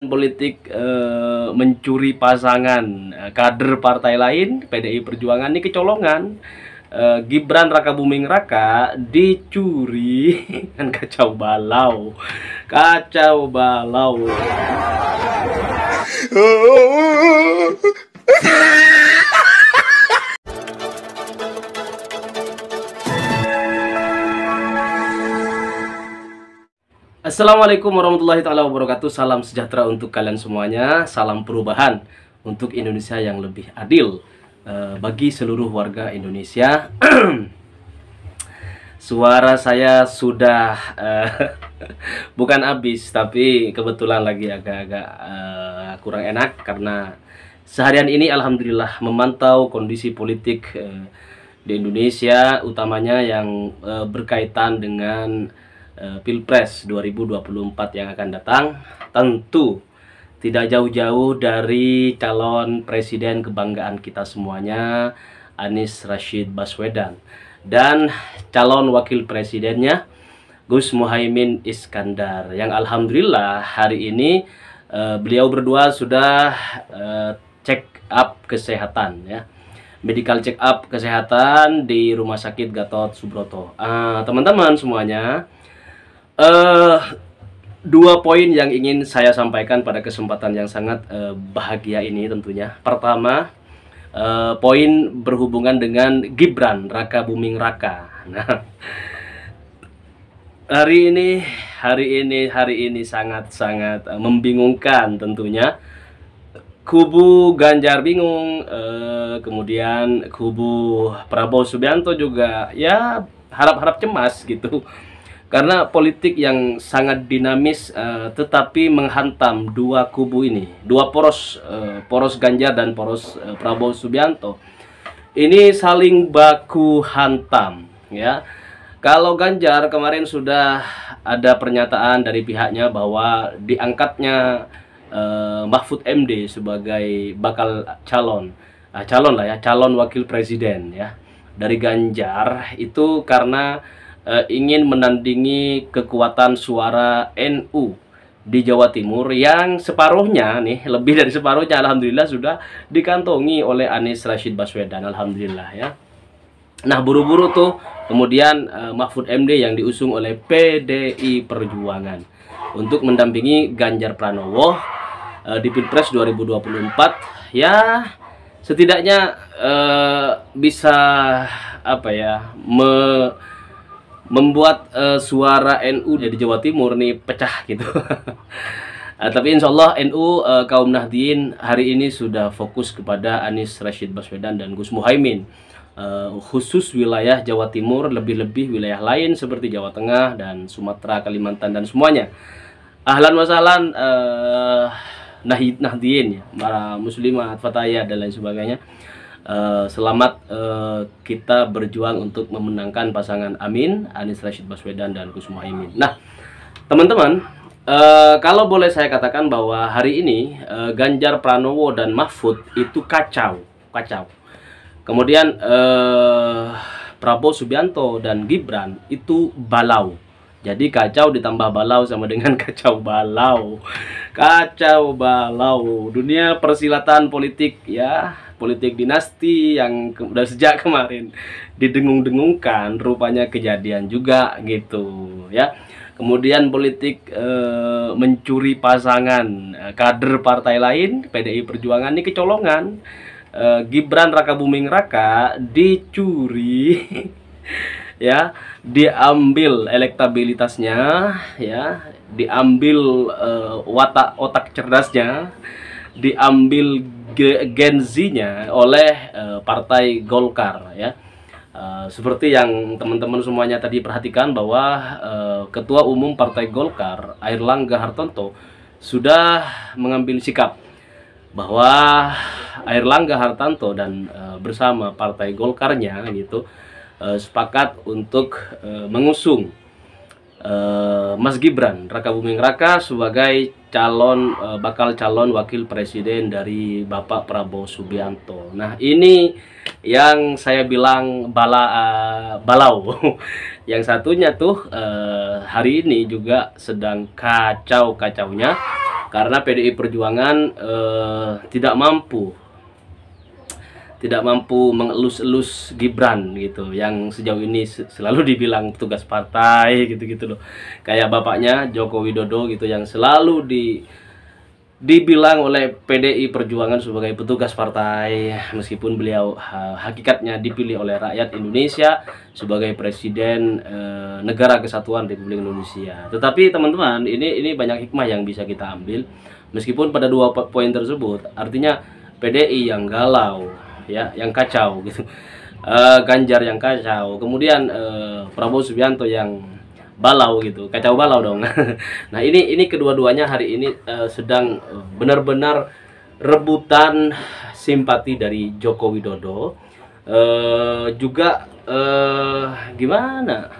Politik mencuri pasangan kader partai lain, PDI Perjuangan ini kecolongan. Gibran Raka Buming Raka dicuri kan, kacau balau, kacau balau. Assalamualaikum warahmatullahi taala wabarakatuh. Salam sejahtera untuk kalian semuanya. Salam perubahan untuk Indonesia yang lebih adil bagi seluruh warga Indonesia. Suara saya sudah bukan habis, tapi kebetulan lagi agak-agak kurang enak karena seharian ini alhamdulillah memantau kondisi politik di Indonesia, utamanya yang berkaitan dengan Pilpres 2024 yang akan datang. Tentu tidak jauh-jauh dari calon presiden kebanggaan kita semuanya, Anies Rashid Baswedan, dan calon wakil presidennya Gus Muhaimin Iskandar, yang alhamdulillah hari ini beliau berdua sudah check up kesehatan, ya, medical check up kesehatan di Rumah Sakit Gatot Subroto. Teman-teman semuanya, dua poin yang ingin saya sampaikan pada kesempatan yang sangat bahagia ini tentunya. Pertama, poin berhubungan dengan Gibran Raka Buming Raka. Nah, hari ini sangat membingungkan tentunya. Kubu Ganjar bingung, kemudian kubu Prabowo Subianto juga ya harap-harap cemas gitu. Karena politik yang sangat dinamis tetapi menghantam dua kubu ini, dua poros Ganjar dan poros Prabowo Subianto. Ini saling baku hantam, ya. Kalau Ganjar kemarin sudah ada pernyataan dari pihaknya bahwa diangkatnya Mahfud MD sebagai bakal calon wakil presiden, ya, dari Ganjar itu karena ingin menandingi kekuatan suara NU di Jawa Timur yang separuhnya nih, lebih dari separuhnya alhamdulillah sudah dikantongi oleh Anies Rashid Baswedan, alhamdulillah, ya. Nah, buru-buru tuh kemudian Mahfud MD yang diusung oleh PDI Perjuangan untuk mendampingi Ganjar Pranowo di Pilpres 2024, ya, setidaknya bisa apa ya, membuat suara NU di Jawa Timur nih pecah gitu. Tapi insya Allah NU kaum Nahdien hari ini sudah fokus kepada Anies Rashid Baswedan dan Gus Muhaimin, khusus wilayah Jawa Timur, lebih-lebih wilayah lain seperti Jawa Tengah dan Sumatera, Kalimantan dan semuanya. Ahlan wa sahlan Nahdien, ya, para muslimat, fatayat dan lain sebagainya. Selamat kita berjuang untuk memenangkan pasangan Amin, Anies Rashid Baswedan dan Gus Muhaimin. Nah, teman-teman, kalau boleh saya katakan bahwa hari ini Ganjar Pranowo dan Mahfud itu kacau. Kemudian Prabowo Subianto dan Gibran itu balau. Jadi kacau ditambah balau sama dengan kacau balau. Kacau balau. Dunia persilatan politik, ya, politik dinasti yang udah sejak kemarin didengung-dengungkan, rupanya kejadian juga gitu, ya. Kemudian politik mencuri pasangan kader partai lain, PDI Perjuangan ini kecolongan. Gibran Raka Buming Raka dicuri ya, diambil elektabilitasnya, ya, diambil otak cerdasnya, diambil genzinya oleh partai Golkar, ya. Seperti yang teman-teman semuanya tadi perhatikan bahwa Ketua Umum Partai Golkar Airlangga Hartarto sudah mengambil sikap bahwa Airlangga Hartarto dan bersama partai Golkarnya gitu sepakat untuk mengusung Mas Gibran Raka Buming Raka sebagai bakal calon wakil presiden dari Bapak Prabowo Subianto. Nah, ini yang saya bilang balau. Yang satunya tuh hari ini juga sedang kacau-kacaunya karena PDI Perjuangan tidak mampu mengelus-elus Gibran gitu, yang sejauh ini selalu dibilang petugas partai gitu-gitu loh, kayak bapaknya Joko Widodo gitu, yang selalu dibilang oleh PDI Perjuangan sebagai petugas partai, meskipun beliau hakikatnya dipilih oleh rakyat Indonesia sebagai presiden negara kesatuan Republik Indonesia. Tetapi teman-teman, ini banyak hikmah yang bisa kita ambil, meskipun pada dua poin tersebut artinya PDI yang galau ya, yang kacau gitu, Ganjar yang kacau, kemudian Prabowo Subianto yang balau gitu, kacau balau dong. Nah ini kedua-duanya hari ini sedang benar-benar rebutan simpati dari Joko Widodo, juga gimana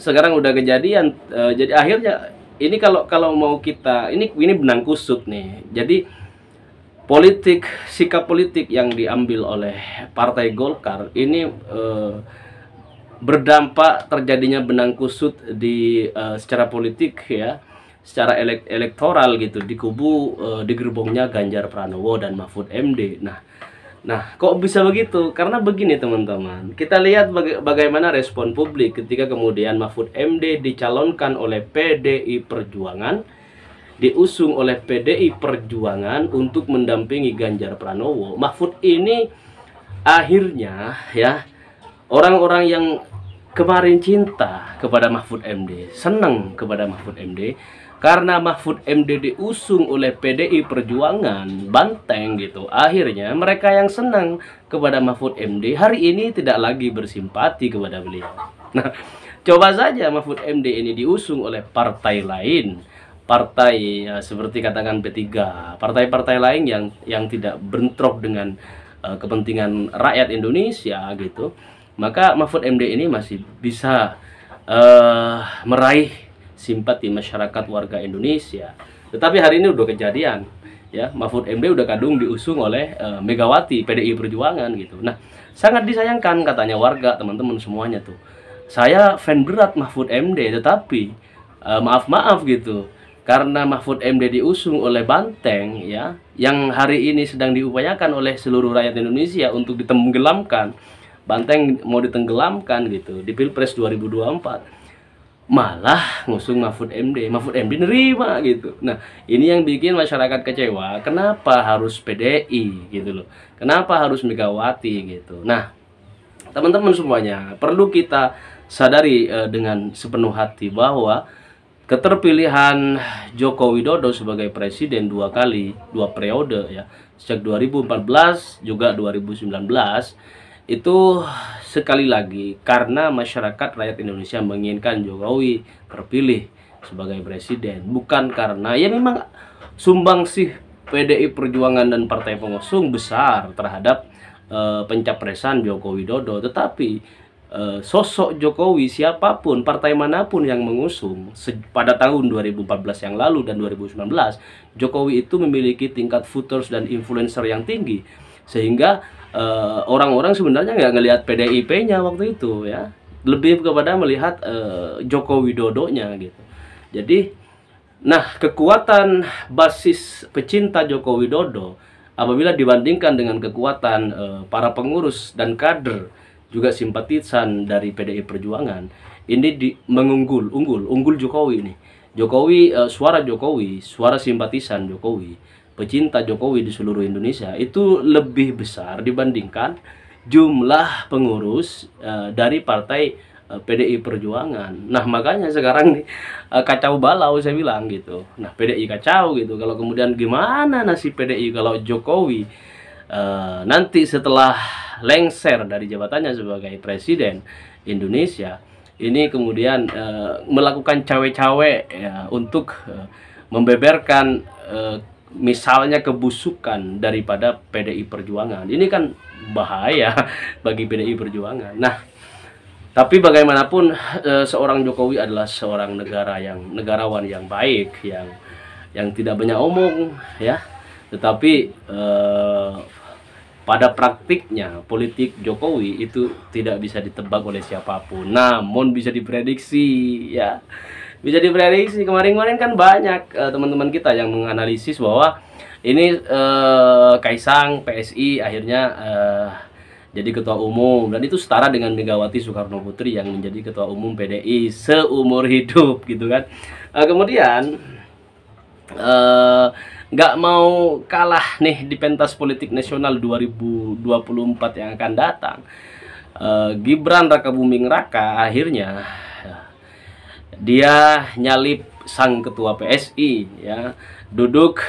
sekarang udah kejadian, jadi akhirnya ini kalau mau kita ini benang kusut nih. Jadi sikap politik yang diambil oleh Partai Golkar ini berdampak terjadinya benang kusut di secara politik ya, secara elektoral gitu, di kubu di gerbongnya Ganjar Pranowo dan Mahfud MD. Nah, kok bisa begitu? Karena begini teman-teman, kita lihat bagaimana respon publik ketika kemudian Mahfud MD dicalonkan oleh PDI Perjuangan, diusung oleh PDI Perjuangan untuk mendampingi Ganjar Pranowo. Mahfud ini akhirnya ya, orang-orang yang kemarin cinta kepada Mahfud MD, senang kepada Mahfud MD, karena Mahfud MD diusung oleh PDI Perjuangan, banteng gitu. Akhirnya mereka yang senang kepada Mahfud MD hari ini tidak lagi bersimpati kepada beliau. Nah, coba saja Mahfud MD ini diusung oleh partai lain, partai ya, seperti katakan P3, partai-partai lain yang tidak bentrok dengan kepentingan rakyat Indonesia gitu, maka Mahfud MD ini masih bisa meraih simpati masyarakat warga Indonesia. Tetapi hari ini udah kejadian ya, Mahfud MD udah kadung diusung oleh Megawati, PDI Perjuangan gitu. Nah, sangat disayangkan katanya warga, teman-teman semuanya tuh. Saya fan berat Mahfud MD, tetapi maaf gitu, karena Mahfud MD diusung oleh banteng ya, yang hari ini sedang diupayakan oleh seluruh rakyat Indonesia untuk ditenggelamkan. Banteng mau ditenggelamkan gitu di Pilpres 2024. Malah ngusung Mahfud MD. Mahfud MD nerima gitu. Nah, ini yang bikin masyarakat kecewa. Kenapa harus PDI gitu loh? Kenapa harus Megawati gitu? Nah, teman-teman semuanya, perlu kita sadari dengan sepenuh hati bahwa keterpilihan Joko Widodo sebagai presiden dua periode ya, sejak 2014 juga 2019, itu sekali lagi karena masyarakat rakyat Indonesia menginginkan Jokowi terpilih sebagai presiden, bukan karena ya memang sumbangsih PDI Perjuangan dan partai pengusung besar terhadap pencapresan Joko Widodo, tetapi sosok Jokowi, siapapun, partai manapun yang mengusung pada tahun 2014 yang lalu dan 2019, Jokowi itu memiliki tingkat voters dan influencer yang tinggi, sehingga orang-orang sebenarnya nggak ngelihat PDIP-nya waktu itu ya, lebih kepada melihat Joko Widodo-nya gitu. Jadi, nah, kekuatan basis pecinta Joko Widodo apabila dibandingkan dengan kekuatan para pengurus dan kader juga simpatisan dari PDI Perjuangan, ini unggul Jokowi nih. Jokowi, suara Jokowi, suara simpatisan Jokowi, pecinta Jokowi di seluruh Indonesia itu lebih besar dibandingkan jumlah pengurus dari partai PDI Perjuangan. Nah, makanya sekarang nih kacau balau saya bilang gitu. Nah, PDI kacau gitu. Kalau kemudian gimana nasib PDI kalau Jokowi nanti setelah lengser dari jabatannya sebagai presiden Indonesia ini kemudian melakukan cawe-cawe ya, untuk membeberkan misalnya kebusukan daripada PDI Perjuangan. Ini kan bahaya bagi PDI Perjuangan. Nah, tapi bagaimanapun seorang Jokowi adalah seorang negarawan yang baik, yang tidak banyak omong ya. Tetapi pada praktiknya politik Jokowi itu tidak bisa ditebak oleh siapapun, namun bisa diprediksi ya, bisa diprediksi. Kemarin-kemarin kan banyak teman-teman kita yang menganalisis bahwa ini Kaisang PSI akhirnya jadi ketua umum, dan itu setara dengan Megawati Soekarno Putri yang menjadi ketua umum PDI seumur hidup gitu kan. Kemudian nggak mau kalah nih di pentas politik nasional 2024 yang akan datang. Gibran Rakabuming Raka akhirnya dia nyalip sang ketua PSI, ya, duduk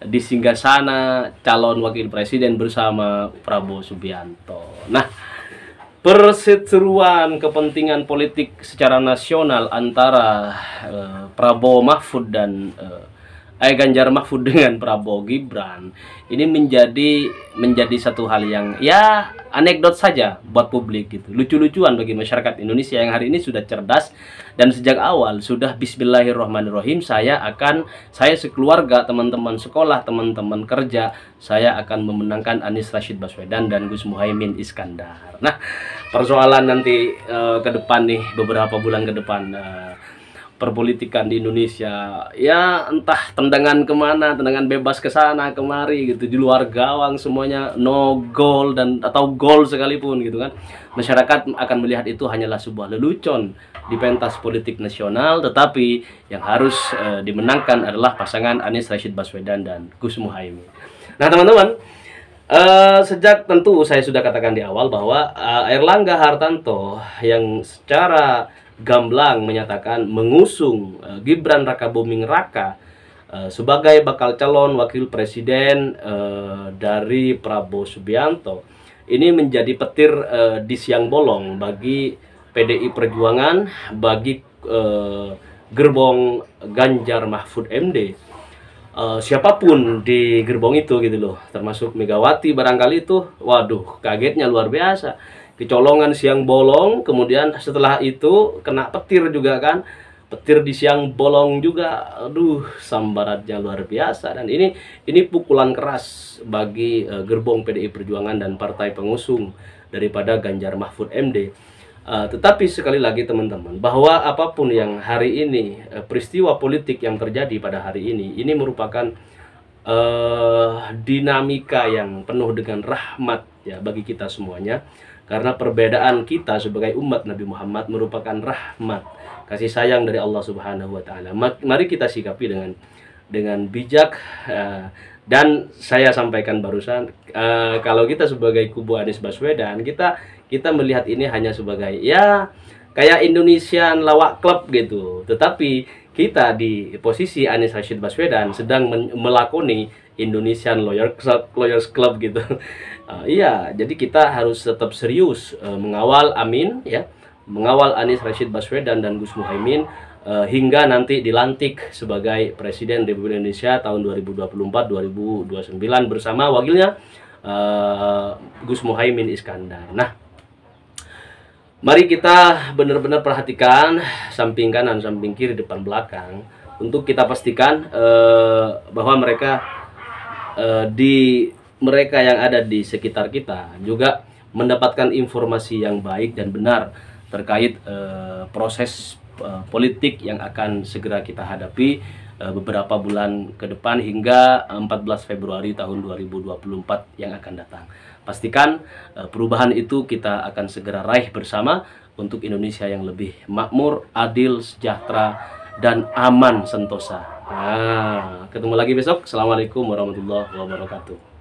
di singgasana calon wakil presiden bersama Prabowo Subianto. Nah, perseteruan kepentingan politik secara nasional antara Prabowo Mahfud dan Ganjar Mahfud dengan Prabowo Gibran ini menjadi satu hal yang ya anekdot saja buat publik gitu, lucu-lucuan bagi masyarakat Indonesia yang hari ini sudah cerdas dan sejak awal sudah Bismillahirrahmanirrahim, saya sekeluarga, teman-teman sekolah, teman-teman kerja, saya akan memenangkan Anies Rashid Baswedan dan Gus Muhaimin Iskandar. Nah, persoalan nanti ke depan nih, beberapa bulan ke depan, perpolitikan di Indonesia ya entah tendangan kemana, tendangan bebas ke sana kemari gitu, di luar gawang semuanya no goal dan atau gol sekalipun gitu kan. Masyarakat akan melihat itu hanyalah sebuah lelucon di pentas politik nasional, tetapi yang harus dimenangkan adalah pasangan Anies Rashid Baswedan dan Gus Muhaimin. Nah teman-teman, sejak tentu saya sudah katakan di awal bahwa Airlangga Hartarto yang secara gamblang menyatakan mengusung Gibran Rakabuming Raka sebagai bakal calon wakil presiden dari Prabowo Subianto, ini menjadi petir di siang bolong bagi PDI Perjuangan, bagi gerbong Ganjar Mahfud MD. Siapapun di gerbong itu gitu loh, termasuk Megawati barangkali itu, waduh, kagetnya luar biasa. Kecolongan siang bolong, kemudian setelah itu kena petir juga kan, petir di siang bolong juga, aduh, sambaratnya luar biasa. Dan ini pukulan keras bagi gerbong PDI Perjuangan dan partai pengusung daripada Ganjar Mahfud MD. Tetapi sekali lagi teman-teman, bahwa apapun yang hari ini, peristiwa politik yang terjadi pada hari ini merupakan dinamika yang penuh dengan rahmat ya bagi kita semuanya. Karena perbedaan kita sebagai umat Nabi Muhammad merupakan rahmat, kasih sayang dari Allah Subhanahu wa taala. Mari kita sikapi dengan bijak, dan saya sampaikan barusan, kalau kita sebagai kubu Anies Baswedan, kita melihat ini hanya sebagai ya kayak Indonesian Lawak Club gitu. Tetapi kita di posisi Anies Rashid Baswedan sedang melakoni Indonesian Lawyers Club gitu. Iya, jadi kita harus tetap serius mengawal mengawal Anies Rashid Baswedan dan Gus Muhaimin hingga nanti dilantik sebagai Presiden Republik Indonesia tahun 2024-2029 bersama wakilnya Gus Muhaimin Iskandar. Nah, mari kita benar-benar perhatikan samping kanan, samping kiri, depan belakang, untuk kita pastikan bahwa mereka yang ada di sekitar kita juga mendapatkan informasi yang baik dan benar terkait proses politik yang akan segera kita hadapi beberapa bulan ke depan hingga 14 Februari tahun 2024 yang akan datang. Pastikan perubahan itu kita akan segera raih bersama untuk Indonesia yang lebih makmur, adil, sejahtera, dan aman sentosa. Nah, ketemu lagi besok. Assalamualaikum warahmatullahi wabarakatuh.